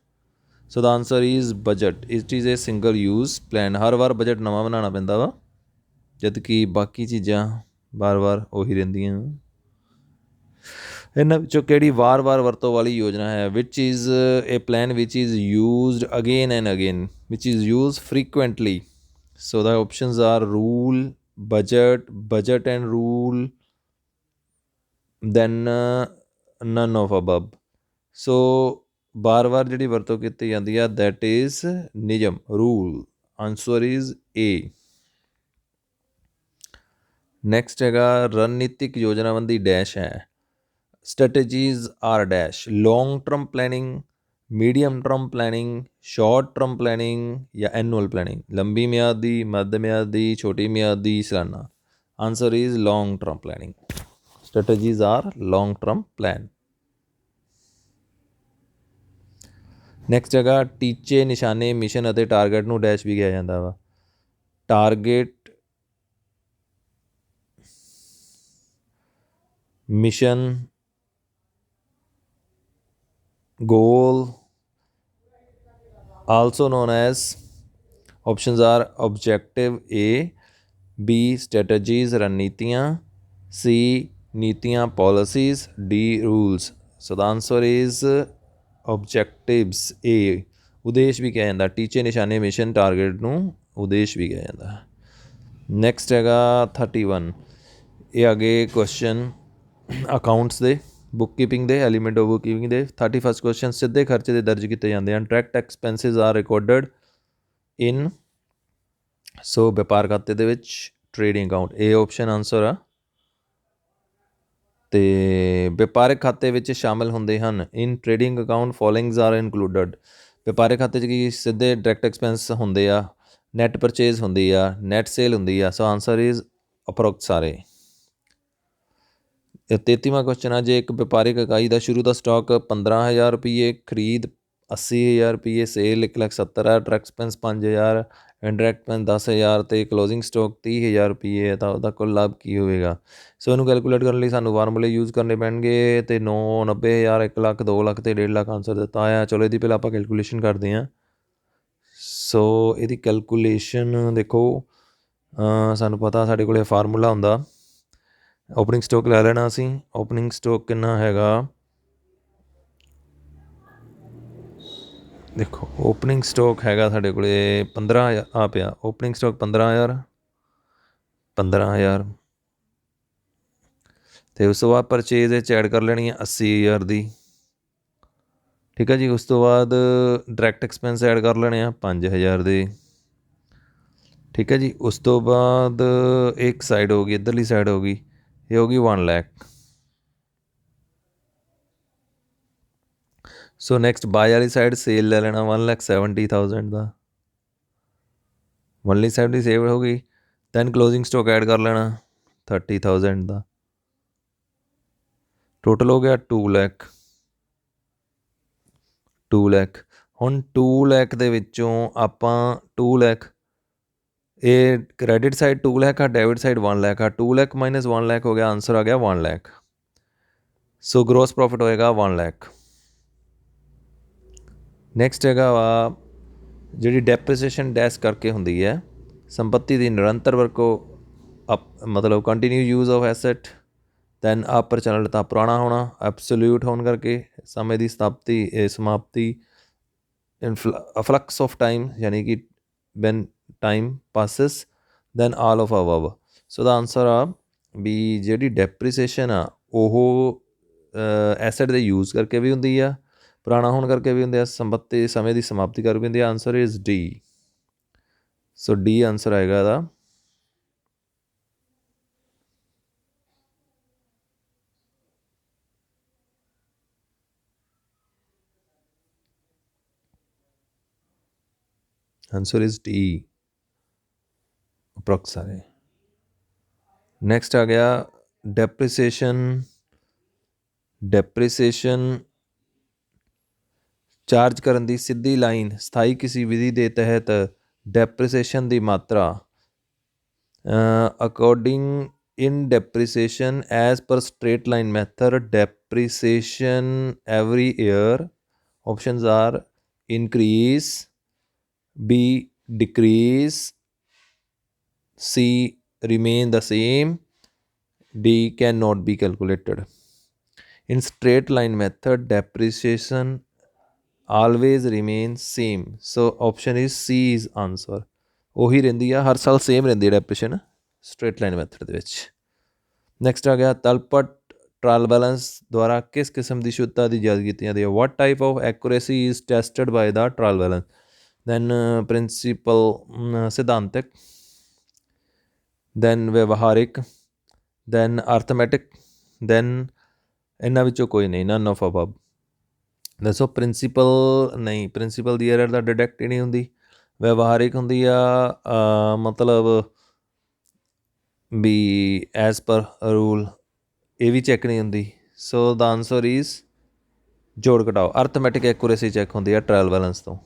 So the answer is budget. It is a single use plan. Har war budget ਨਵਾਂ ਬਣਾਉਣਾ ਪੈਂਦਾ ਵਾ, ਜਦ ਕਿ ਬਾਕੀ ਚੀਜ਼ਾਂ ਵਾਰ ਉਹੀ ਰਹਿੰਦੀਆਂ। ਇਹਨਾਂ ਵਿੱਚੋਂ ਕਿਹੜੀ ਵਾਰ ਵਰਤੋਂ ਵਾਲੀ ਯੋਜਨਾ ਹੈ? Which is a plan which is used again and again, which is use frequently. So the options are rule, budget and rule, then none of above. So ਵਾਰ ਜਿਹੜੀ ਵਰਤੋਂ ਕੀਤੀ ਜਾਂਦੀ ਆ, ਦੈਟ ਇਜ਼ ਨਿਯਮ, rule. Answer is A. Next ਹੈਗਾ, ਰਣਨੀਤਿਕ ਯੋਜਨਾਬੰਦੀ ਡੈਸ਼ ਹੈ। Strategies are dash, long term planning, medium term planning, short term planning ਜਾਂ ਐਨੂਅਲ ਪਲੈਨਿੰਗ। ਲੰਬੀ ਮਿਆਦ ਦੀ, ਮੱਧ ਮਿਆਦ ਦੀ, ਛੋਟੀ ਮਿਆਦ ਦੀ, ਸਾਲਾਨਾ। Answer is long term planning. Strategies are long term plan. Next ਹੈਗਾ, ਟੀਚੇ, ਨਿਸ਼ਾਨੇ, ਮਿਸ਼ਨ ਅਤੇ ਟਾਰਗੇਟ ਨੂੰ ਡੈਸ਼ ਵੀ ਕਿਹਾ ਜਾਂਦਾ ਵਾ। Target, mission, goal, also known as, options are objective A, B strategies ਰਣਨੀਤੀਆਂ, C ਨੀਤੀਆਂ policies, D rules। so the answer is objectives A। ਉਦੇਸ਼ ਵੀ ਕਿਹਾ ਜਾਂਦਾ, ਟੀਚੇ, ਨਿਸ਼ਾਨੇ, ਮਿਸ਼ਨ, ਟਾਰਗੇਟ ਨੂੰ ਉਦੇਸ਼ ਵੀ ਕਿਹਾ ਜਾਂਦਾ। ਨੈਕਸਟ ਹੈਗਾ 31, ਇਹ ਅੱਗੇ ਕੁਐਸਚਨ ਅਕਾਊਂਟਸ ਦੇ, ਬੁੱਕ ਕੀਪਿੰਗ ਦੇ, ਐਲੀਮੈਂਟ ਆਫ ਬੁੱਕ ਕੀਪਿੰਗ ਦੇ। 31 ਕੁਐਸਚਨ, ਸਿੱਧੇ ਖਰਚੇ ਦੇ ਦਰਜ ਕੀਤੇ ਜਾਂਦੇ ਹਨ। ਡਾਇਰੈਕਟ ਐਕਸਪੈਂਸਿਸ ਆਰ ਰਿਕਾਰਡਡ ਇਨ, ਸੋ ਵਪਾਰ ਖਾਤੇ ਦੇ ਵਿੱਚ, ਟ੍ਰੇਡਿੰਗ ਅਕਾਊਂਟ। ਇਹ ਆਪਸ਼ਨ ਆਨਸਰ ਆ। ਅਤੇ ਵਪਾਰਕ ਖਾਤੇ ਵਿੱਚ ਸ਼ਾਮਿਲ ਹੁੰਦੇ ਹਨ। ਇਨ ਟ੍ਰੇਡਿੰਗ ਅਕਾਊਂਟ ਫੋਲੋਇੰਗਸ ਆਰ ਇਨਕਲੂਡਡ। ਵਪਾਰਕ ਖਾਤੇ 'ਚ ਕੀ ਸਿੱਧੇ ਡਾਇਰੈਕਟ ਐਕਸਪੈਂਸ ਹੁੰਦੇ ਆ, ਨੈਟ ਪਰਚੇਜ਼ ਹੁੰਦੀ ਆ, ਨੈਟ ਸੇਲ ਹੁੰਦੀ ਆ। ਸੋ ਆਨਸਰ ਇਜ਼ ਉਪਰੋਕਤ ਸਾਰੇ। 33ਵਾਂ ਕੁਐਸਚਨ ਆ, ਜੇ ਇੱਕ ਵਪਾਰਿਕ ਇਕਾਈ ਦਾ ਸ਼ੁਰੂ ਦਾ ਸਟਾਕ 15,000 ਰੁਪਈਏ, ਖਰੀਦ 80,000 ਰੁਪਈਏ, sale 1,70,000, direct expense 5,000, indirect expense 10,000 ਅਤੇ ਕਲੋਜ਼ਿੰਗ ਸਟਾਕ 30,000 ਰੁਪਈਏ ਹੈ, ਤਾਂ ਉਹਦਾ ਕੁੱਲ ਲਾਭ ਕੀ ਹੋਵੇਗਾ? ਸੋ ਇਹਨੂੰ ਕੈਲਕੂਲੇਟ ਕਰਨ ਲਈ ਸਾਨੂੰ ਫਾਰਮੂਲੇ ਯੂਜ਼ ਕਰਨੇ ਪੈਣਗੇ। ਅਤੇ 9, 90,000, 1 ਲੱਖ, 2 ਲੱਖ ਅਤੇ 1.5 ਲੱਖ ਆਨਸਰ ਦਿੱਤਾ ਆ। ਚਲੋ ਇਹਦੀ ਪਹਿਲਾਂ ਆਪਾਂ ਕੈਲਕੂਲੇਸ਼ਨ ਕਰਦੇ ਹਾਂ। ਸੋ ਇਹਦੀ ਕੈਲਕੂਲੇਸ਼ਨ ਦੇਖੋ, ਸਾਨੂੰ ਪਤਾ ਸਾਡੇ ਕੋਲ ਫਾਰਮੂਲਾ ਹੁੰਦਾ। ਓਪਨਿੰਗ ਸਟਾਕ ਲੈ ਲੈਣਾ ਅਸੀਂ। ਓਪਨਿੰਗ ਸਟਾਕ ਕਿੰਨਾ ਹੈਗਾ, ਦੇਖੋ ਓਪਨਿੰਗ ਸਟਾਕ ਹੈਗਾ ਸਾਡੇ ਕੋਲ 15,000 ਆ ਪਿਆ। ਓਪਨਿੰਗ ਸਟਾਕ 15,000, ਤੇ ਉਸ ਤੋਂ ਬਾਅਦ ਪਰਚੇਜ਼ ਵਿੱਚ ਐਡ ਕਰ ਲੈਣੀ ਹੈ 80,000 ਦੀ। ਠੀਕ ਹੈ ਜੀ। ਉਸ ਤੋਂ ਬਾਅਦ ਡਾਇਰੈਕਟ ਐਕਸਪੈਂਸ ਐਡ ਕਰ ਲੈਣੇ ਆ 5,000 ਦੇ। ਠੀਕ ਹੈ ਜੀ। ਉਸ ਤੋਂ ਬਾਅਦ ਇੱਕ ਸਾਈਡ ਹੋ ਗਈ, ਇੱਧਰਲੀ ਸਾਈਡ ਹੋ ਗਈ, ਇਹ ਹੋ ਗਈ 1 ਲੱਖ। ਸੋ ਨੈਕਸਟ ਬਾਏ ਵਾਲੀ ਸਾਈਡ ਸੇਲ ਲੈ ਲੈਣਾ 1,70,000 ਦਾ। ਵਨਲੀ ਸਾਈਡ ਦੀ ਸੇਵ ਹੋ ਗਈ। ਦੈਨ ਕਲੋਜ਼ਿੰਗ ਸਟਾਕ ਐਡ ਕਰ ਲੈਣਾ 30,000 ਦਾ। ਟੋਟਲ ਹੋ ਗਿਆ 2 ਲੱਖ। 2 ਲੱਖ। ਹੁਣ 2 ਲੱਖ ਦੇ ਵਿੱਚੋਂ ਆਪਾਂ 2 ਲੱਖ, ਇਹ ਕ੍ਰੈਡਿਟ ਸਾਈਡ 2 ਲੱਖ ਆ, ਡੈਬਿਟ ਸਾਈਡ 1 ਲੱਖ ਆ। 2 ਲੱਖ ਮਾਈਨਸ 1 ਲੱਖ ਹੋ ਗਿਆ, ਆਂਸਰ ਆ ਗਿਆ 1 ਲੱਖ। ਸੋ ਗਰੋਸ ਪ੍ਰੋਫਿਟ ਹੋਏਗਾ 1 ਲੱਖ। ਨੈਕਸਟ ਹੈਗਾ ਵਾ ਜਿਹੜੀ ਡੈਪਰੀਸੀਏਸ਼ਨ ਡੈਸ਼ ਕਰਕੇ ਹੁੰਦੀ ਹੈ, ਸੰਪੱਤੀ ਦੀ ਨਿਰੰਤਰ ਵਰਤੋਂ, ਮਤਲਬ continue use of asset. Then ਅਪ੍ਰਚਲਿਤ ਪੁਰਾਣਾ ਹੋਣਾ, ਐਬਸੋਲਿਊਟ ਹੋਣ ਕਰਕੇ ਸਮੇਂ ਦੀ ਸਮਾਪਤੀ, ਫਲਕਸ ਆਫ ਟਾਈਮ ਯਾਨੀ ਕਿ when time passes, then all of above. So the answer ਆ ਵੀ ਜਿਹੜੀ ਡੈਪਰੀਸੀਏਸ਼ਨ ਆ ਉਹ ਐਸੈਟ ਦੇ ਯੂਜ਼ ਕਰਕੇ ਵੀ ਹੁੰਦੀ ਆ, ਪੁਰਾਣਾ ਹੋਣ ਕਰਕੇ ਵੀ ਹੁੰਦੇ ਆ, ਸੰਪੱਤੀ ਸਮੇਂ ਦੀ ਸਮਾਪਤੀ ਕਰਕੇ ਵੀ ਹੁੰਦੀ ਆ। Answer is D. So D answer ਆਏਗਾ ਇਹਦਾ। ਆਨਸਰ ਇਜ਼ ਡੀ, ਅਪਰੋਕਸ ਆ ਰਹੇ। ਨੈਕਸਟ ਆ ਗਿਆ ਡੈਪਰੀਸੀਏਸ਼ਨ। ਡੈਪਰੀਸੀਏਸ਼ਨ ਚਾਰਜ ਕਰਨ ਦੀ ਸਿੱਧੀ ਲਾਈਨ। ਸਥਾਈ ਕਿਸੇ ਵਿਧੀ ਦੇ ਤਹਿਤ ਡੈਪਰੀਸੀਏਸ਼ਨ ਦੀ ਮਾਤਰਾ according in depreciation as per straight line method, depreciation every year. Options are increase, B decrease, C remain the same, D cannot be calculated. In straight line method, depreciation always remains same. So option is C is answer. ਉਹੀ ਰਹਿੰਦੀ ਆ, ਹਰ ਸਾਲ same ਰਹਿੰਦੀ ਹੈ ਡੈਪਰੀਸ਼ਨ straight line method ਦੇ ਵਿੱਚ। Next ਆ ਗਿਆ ਤਲਪਟ ਟਰਾਇਲ ਬੈਲੈਂਸ ਦੁਆਰਾ ਕਿਸ ਕਿਸਮ ਦੀ ਸ਼ੁੱਧਤਾ ਦੀ ਜਾਂਚ ਕੀਤੀ ਜਾਂਦੀ ਹੈ। What type of accuracy is tested by the trial balance. Then principle ਸਿਧਾਂਤਕ, ਦੈਨ ਵਿਵਹਾਰਿਕ, ਦੈਨ ਅਰਥਮੈਟਿਕ, ਦੈਨ ਇਹਨਾਂ ਵਿੱਚੋਂ ਕੋਈ ਨਹੀਂ, ਨਨ ਆਫ ਅਬਵ। ਦੱਸੋ ਪ੍ਰਿੰਸੀਪਲ ਨਹੀਂ, ਪ੍ਰਿੰਸੀਪਲ ਦੀ ਐਰਰ ਦਾ ਡਿਟੈਕਟ ਹੀ ਨਹੀਂ ਹੁੰਦੀ। ਵਿਵਹਾਰਿਕ ਹੁੰਦੀ ਆ ਮਤਲਬ ਵੀ ਐਜ਼ ਪਰ ਰੂਲ, ਇਹ ਵੀ ਚੈੱਕ ਨਹੀਂ ਹੁੰਦੀ। ਸੋ ਦਾ ਆਨਸਰ ਇਜ਼ ਜੋੜ ਘਟਾਓ। ਅਰਥਮੈਟਿਕ ਐਕੂਰੇਸੀ ਚੈੱਕ ਹੁੰਦੀ ਆ ਟਰਾਇਲ ਬੈਲੈਂਸ ਤੋਂ।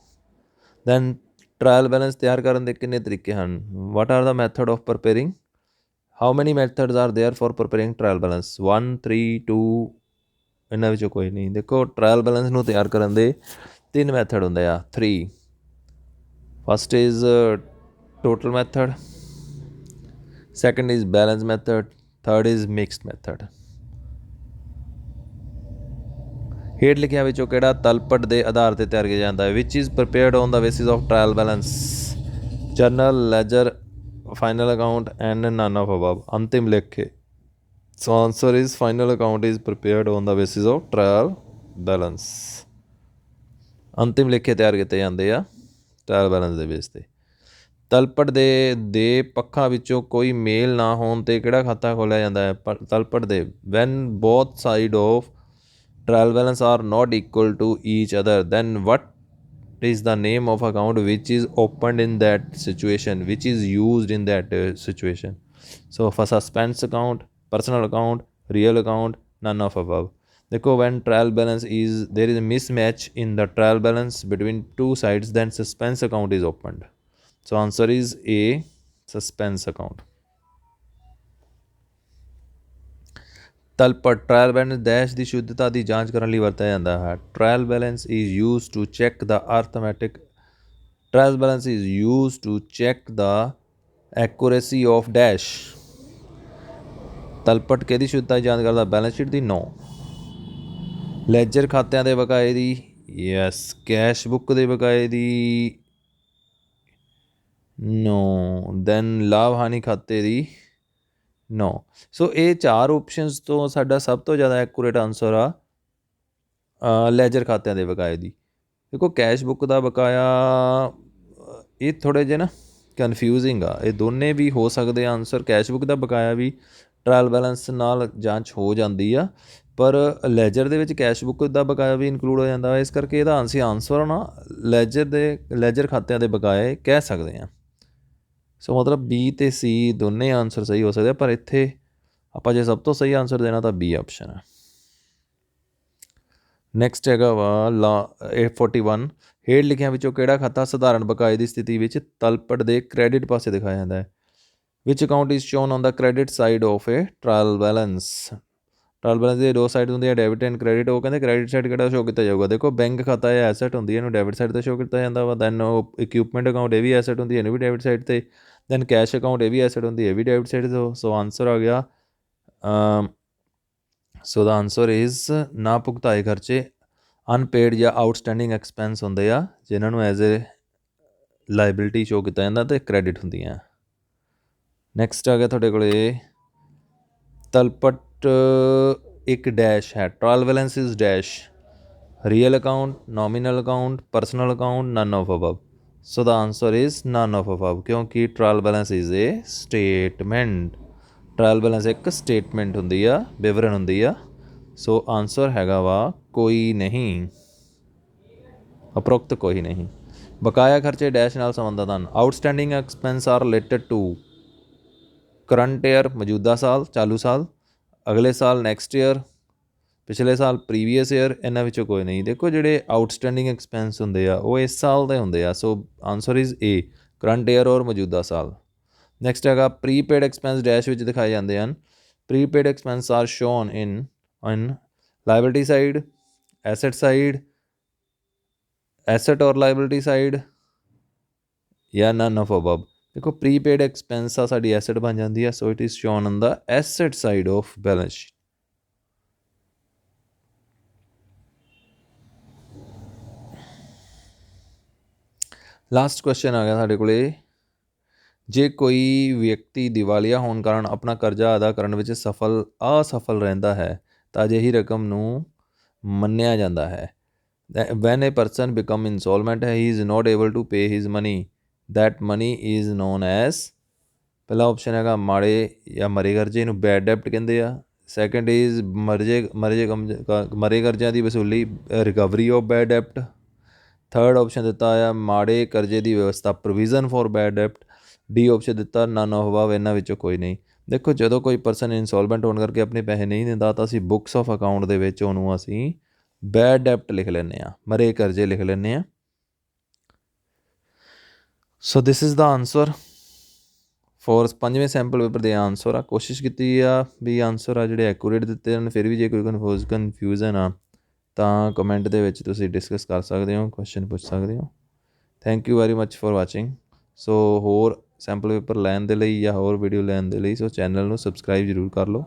ਦੈਨ ਟਰਾਇਲ ਬੈਲੈਂਸ ਤਿਆਰ ਕਰਨ ਦੇ ਕਿੰਨੇ ਤਰੀਕੇ ਹਨ। What are the method of preparing, how many methods are there for preparing trial balance, 1 3 2। ਇਹਨਾਂ ਵਿੱਚੋਂ ਕੋਈ ਨਹੀਂ। ਦੇਖੋ ਟਰਾਇਲ ਬੈਲੈਂਸ ਨੂੰ ਤਿਆਰ ਕਰਨ ਦੇ 3 ਮੈਥਡ ਹੁੰਦੇ ਆ, 3। First is total method, second is balance method, third is mixed method. ਹੇਠ ਲਿਖਿਆਂ ਵਿੱਚੋਂ ਕਿਹੜਾ ਤਲਪਟ ਦੇ ਆਧਾਰ 'ਤੇ ਤਿਆਰ ਕੀਤਾ ਜਾਂਦਾ ਹੈ। Which is prepared on the basis of trial balance, journal ledger, final account and none of above. ਅੰਤਿਮ ਲੇਖੇ। So answer is final account is prepared on the basis of trial balance. ਅੰਤਿਮ ਲੇਖੇ ਤਿਆਰ ਕੀਤੇ ਜਾਂਦੇ ਆ ਟਰਾਇਲ ਬੈਲੈਂਸ ਦੇ base 'ਤੇ। ਤਲਪਟ ਦੇ ਪੱਖਾਂ ਵਿੱਚੋਂ ਕੋਈ ਮੇਲ ਨਾ ਹੋਣ 'ਤੇ ਕਿਹੜਾ ਖਾਤਾ ਖੋਲ੍ਹਿਆ ਜਾਂਦਾ ਹੈ। ਤਲਪਟ ਦੇ when both side of trial balance are not equal to each other, then what is the name of account which is opened in that situation, which is used in that situation. So for suspense account, personal account, real account, none of above. देखो when trial balance is there is a mismatch in the trial balance between two sides, then suspense account is opened. So answer is A, suspense account. ਤਲਪਟ trial balance dash ਦੀ ਸ਼ੁੱਧਤਾ ਦੀ ਜਾਂਚ ਕਰਨ ਲਈ ਵਰਤਿਆ ਜਾਂਦਾ ਹੈ। Trial balance is use to check the arithmetic, trial balance is use to check the accuracy of dash. ਤਲਪਟ ਕਿਹਦੀ ਸ਼ੁੱਧਤਾ ਦੀ ਜਾਂਚ ਕਰਦਾ, ਬੈਲੈਂਸ ਸ਼ੀਟ ਦੀ। 9 ਲੈਜਰ ਖਾਤਿਆਂ ਦੇ ਬਕਾਏ ਦੀ, ਯੈਸ। ਕੈਸ਼ ਬੁੱਕ ਦੇ ਬਕਾਏ ਦੀ, 9 ਦੈਨ ਲਾਭ ਹਾਨੀ ਖਾਤੇ ਦੀ, नो। सो ये 4 ਓਪਸ਼ਨਸ ਤੋਂ ਸਾਡਾ ਸਭ ਤੋਂ ਜ਼ਿਆਦਾ ਐਕੂਰੇਟ ਆਨਸਰ ਆ ਲੈਜਰ ਖਾਤਿਆਂ ਦੇ ਬਕਾਏ ਦੀ। ਦੇਖੋ ਕੈਸ਼ ਬੁੱਕ ਦਾ ਬਕਾਇਆ ਇਹ ਥੋੜ੍ਹੇ ਜਿਹੇ ਨਾ ਕਨਫਿਊਜ਼ਿੰਗ ਆ, ਇਹ ਦੋਨੇ ਵੀ ਹੋ ਸਕਦੇ ਆਨਸਰ। ਕੈਸ਼ ਬੁੱਕ ਦਾ ਬਕਾਇਆ ਵੀ ਟਰਾਇਲ ਬੈਲੈਂਸ ਨਾਲ ਜਾਂਚ ਹੋ ਜਾਂਦੀ ਆ, ਪਰ ਲੈਜਰ ਦੇ ਵਿੱਚ ਕੈਸ਼ ਬੁੱਕ ਦਾ ਬਕਾਇਆ ਵੀ ਇਨਕਲੂਡ ਹੋ ਜਾਂਦਾ, ਇਸ ਕਰਕੇ ਇਹਦਾ ਅਸੀਂ ਆਨਸਰ ਨਾ ਲੈਜਰ ਖਾਤਿਆਂ ਦੇ ਬਕਾਏ ਕਹਿ ਸਕਦੇ ਹਾਂ। ਸੋ ਮਤਲਬ ਬੀ ਅਤੇ ਸੀ ਦੋਨੇ ਆਨਸਰ ਸਹੀ ਹੋ ਸਕਦੇ ਆ, ਪਰ ਇੱਥੇ ਆਪਾਂ ਜੇ ਸਭ ਤੋਂ ਸਹੀ ਆਨਸਰ ਦੇਣਾ ਤਾਂ ਬੀ ਆਪਸ਼ਨ ਹੈ। ਨੈਕਸਟ ਹੈਗਾ ਵਾ A41, ਹੇਠ ਲਿਖਿਆਂ ਵਿੱਚੋਂ ਕਿਹੜਾ ਖਾਤਾ ਸਧਾਰਨ ਬਕਾਏ ਦੀ ਸਥਿਤੀ ਵਿੱਚ ਤਲਪਟ ਦੇ ਕ੍ਰੈਡਿਟ ਪਾਸੇ ਦਿਖਾਇਆ ਜਾਂਦਾ ਹੈ। Which account is shown on the credit side of a trial balance. Trial balance ਦੇ 2 ਸਾਈਡ ਹੁੰਦੀਆਂ, ਡੈਬਿਟ ਐਂਡ ਕ੍ਰੈਡਿਟ। ਉਹ ਕਹਿੰਦੇ ਕ੍ਰੈਡਿਟ ਸਾਈਡ ਕਿਹੜਾ ਸ਼ੋ ਕੀਤਾ ਜਾਊਗਾ। ਦੇਖੋ ਬੈਂਕ ਖਾਤਾ ਇਹ ਐਸੈਟ ਹੁੰਦੀ ਹੈ, ਇਹਨੂੰ ਡੈਬਿਟ ਸਾਈਡ 'ਤੇ ਸ਼ੋ ਕੀਤਾ ਜਾਂਦਾ ਵਾ। ਦੈਨ ਉਹ ਇਕਵਿਪਮੈਂਟ ਅਕਾਊਂਟ ਇਹ ਵੀ ਐਸੈਟ ਹੁੰਦੀ ਹੈ, ਇਹਨੂੰ ਵੀ ਡੈਬਿਟ ਸਾਈਡ 'ਤੇ। ਦੈਨ ਕੈਸ਼ ਅਕਾਊਂਟ ਇਹ ਵੀ ਐਸੈਟ ਹੁੰਦੀ ਹੈ, ਇਹ ਵੀ ਡੈਬਿਟ ਸਾਈਡ 'ਤੇ। ਸੋ ਆਨਸਰ ਆ ਗਿਆ, ਸੋ ਦਾ ਆਨਸਰ ਇਜ਼ ਨਾ ਭੁਗਤਾਏ ਖਰਚੇ, ਅਨਪੇਡ ਜਾਂ ਆਊਟਸਟੈਂਡਿੰਗ ਐਕਸਪੈਂਸ ਹੁੰਦੇ ਆ, ਜਿਨ੍ਹਾਂ ਨੂੰ ਐਜ਼ ਏ ਲਾਇਬਿਲਿਟੀ ਸ਼ੋ ਕੀਤਾ ਜਾਂਦਾ ਅਤੇ ਕ੍ਰੈਡਿਟ ਹੁੰਦੀਆਂ। ਨੈਕਸਟ ਆ ਗਿਆ ਤੁਹਾਡੇ ਕੋਲ ਤਲਪਟ ਇੱਕ ਡੈਸ਼ ਹੈ। Trial balance is dash, real account, nominal account, personal account, none of above. So the answer is none of above, ਕਿਉਂਕਿ trial balance is a statement. Trial balance ਇੱਕ ਸਟੇਟਮੈਂਟ ਹੁੰਦੀ ਆ, ਵਿਵਰਨ ਹੁੰਦੀ ਆ। ਸੋ ਆਨਸਰ ਹੈਗਾ ਵਾ ਕੋਈ ਨਹੀਂ, ਉਪਰੋਕਤ ਕੋਈ ਨਹੀਂ। ਬਕਾਇਆ ਖਰਚੇ ਡੈਸ਼ ਨਾਲ ਸੰਬੰਧਿਤ ਹਨ। Outstanding expense are related to current year, ਮੌਜੂਦਾ ਸਾਲ, ਚਾਲੂ ਸਾਲ, ਅਗਲੇ ਸਾਲ ਨੈਕਸਟ ਈਅਰ, ਪਿਛਲੇ ਸਾਲ ਪ੍ਰੀਵੀਅਸ ਈਅਰ। ਇਹਨਾਂ ਵਿੱਚੋਂ ਕੋਈ ਨਹੀਂ। ਦੇਖੋ ਜਿਹੜੇ ਆਊਟਸਟੈਂਡਿੰਗ ਐਕਸਪੈਂਸ ਹੁੰਦੇ ਆ ਉਹ ਇਸ ਸਾਲ ਦੇ ਹੁੰਦੇ ਆ। So answer is A, current year or ਮੌਜੂਦਾ ਸਾਲ। ਨੈਕਸਟ ਹੈਗਾ ਪ੍ਰੀਪੇਡ ਐਕਸਪੈਂਸ ਡੈਸ਼ ਵਿੱਚ ਦਿਖਾਏ ਜਾਂਦੇ ਹਨ। Prepaid expense are shown in liability side, asset side, asset or liability side, ਜਾਂ ਨਨ ਆਫ ਅਬਵ। ਦੇਖੋ ਪ੍ਰੀਪੇਡ ਐਕਸਪੈਂਸ ਆ ਸਾਡੀ ਐਸੈਟ ਬਣ ਜਾਂਦੀ ਆ, so it is shown on the asset side of balance sheet. Last question ਆ ਗਿਆ ਸਾਡੇ ਕੋਲ, ਜੇ ਕੋਈ ਵਿਅਕਤੀ ਦੀਵਾਲੀਆ ਹੋਣ ਕਾਰਨ ਆਪਣਾ ਕਰਜ਼ਾ ਅਦਾ ਕਰਨ ਵਿੱਚ ਅਸਫਲ ਰਹਿੰਦਾ ਹੈ ਤਾਂ ਅਜਿਹੀ ਰਕਮ ਨੂੰ ਮੰਨਿਆ ਜਾਂਦਾ ਹੈ। When a person become insolvent he is not able to pay his money, that money is known as. ਪਹਿਲਾ ਆਪਸ਼ਨ ਹੈਗਾ ਮਾੜੇ ਜਾਂ ਮਰੇ ਕਰਜ਼ੇ, ਇਹਨੂੰ ਬੈਡ ਡੈਪਟ ਕਹਿੰਦੇ ਆ। ਸੈਕਿੰਡ ਇਜ਼ ਮਰੇ ਕਰਜ਼ਿਆਂ ਦੀ ਵਸੂਲੀ, ਰਿਕਵਰੀ ਆਫ ਬੈਡ ਡੈਪਟ। ਥਰਡ ਆਪਸ਼ਨ ਦਿੱਤਾ ਆ ਮਾੜੇ ਕਰਜ਼ੇ ਦੀ ਵਿਵਸਥਾ, ਪ੍ਰੋਵੀਜ਼ਨ ਫॉर ਬੈਡ ਡੈਪਟ। ਡੀ ਆਪਸ਼ਨ ਦਿੱਤਾ ਨਨ ਆਫ ਅਬਵ, ਇਹਨਾਂ ਵਿੱਚੋਂ ਕੋਈ ਨਹੀਂ। ਦੇਖੋ ਜਦੋਂ ਕੋਈ ਪਰਸਨ ਇਨਸੋਲਵੈਂਟ ਹੋਣ ਕਰਕੇ ਆਪਣੇ ਪੈਸੇ ਨਹੀਂ ਦਿੰਦਾ ਤਾਂ ਅਸੀਂ ਬੁੱਕਸ ਆਫ ਅਕਾਊਂਟ ਦੇ ਵਿੱਚ ਉਹਨੂੰ ਅਸੀਂ ਬੈਡ ਡੈਪਟ ਲਿਖ ਲੈਂਦੇ ਹਾਂ, ਮਰੇ ਕਰਜ਼ੇ ਲਿਖ ਲੈਂਦੇ ਹਾਂ। So this is the answer for 5ਵੇਂ ਸੈਂਪਲ ਪੇਪਰ ਦੇ ਆਨਸਰ ਆ। ਕੋਸ਼ਿਸ਼ ਕੀਤੀ ਆ ਵੀ ਆਨਸਰ ਆ ਜਿਹੜੇ ਐਕੂਰੇਟ ਦਿੱਤੇ ਹਨ। ਫਿਰ ਵੀ ਜੇ ਕੋਈ ਕਨਫਿਊਜ਼ਨ ਆ ਤਾਂ ਕਮੈਂਟ ਦੇ ਵਿੱਚ ਤੁਸੀਂ ਡਿਸਕਸ ਕਰ ਸਕਦੇ ਹੋ, ਕੁਐਸਚਨ ਪੁੱਛ ਸਕਦੇ ਹੋ। Thank you very much for watching. So ਹੋਰ ਸੈਂਪਲ ਪੇਪਰ ਲੈਣ ਦੇ ਲਈ ਜਾਂ ਹੋਰ ਵੀਡੀਓ ਲੈਣ ਦੇ ਲਈ ਸੋ ਚੈਨਲ ਨੂੰ ਸਬਸਕ੍ਰਾਈਬ ਜ਼ਰੂਰ ਕਰ ਲਓ।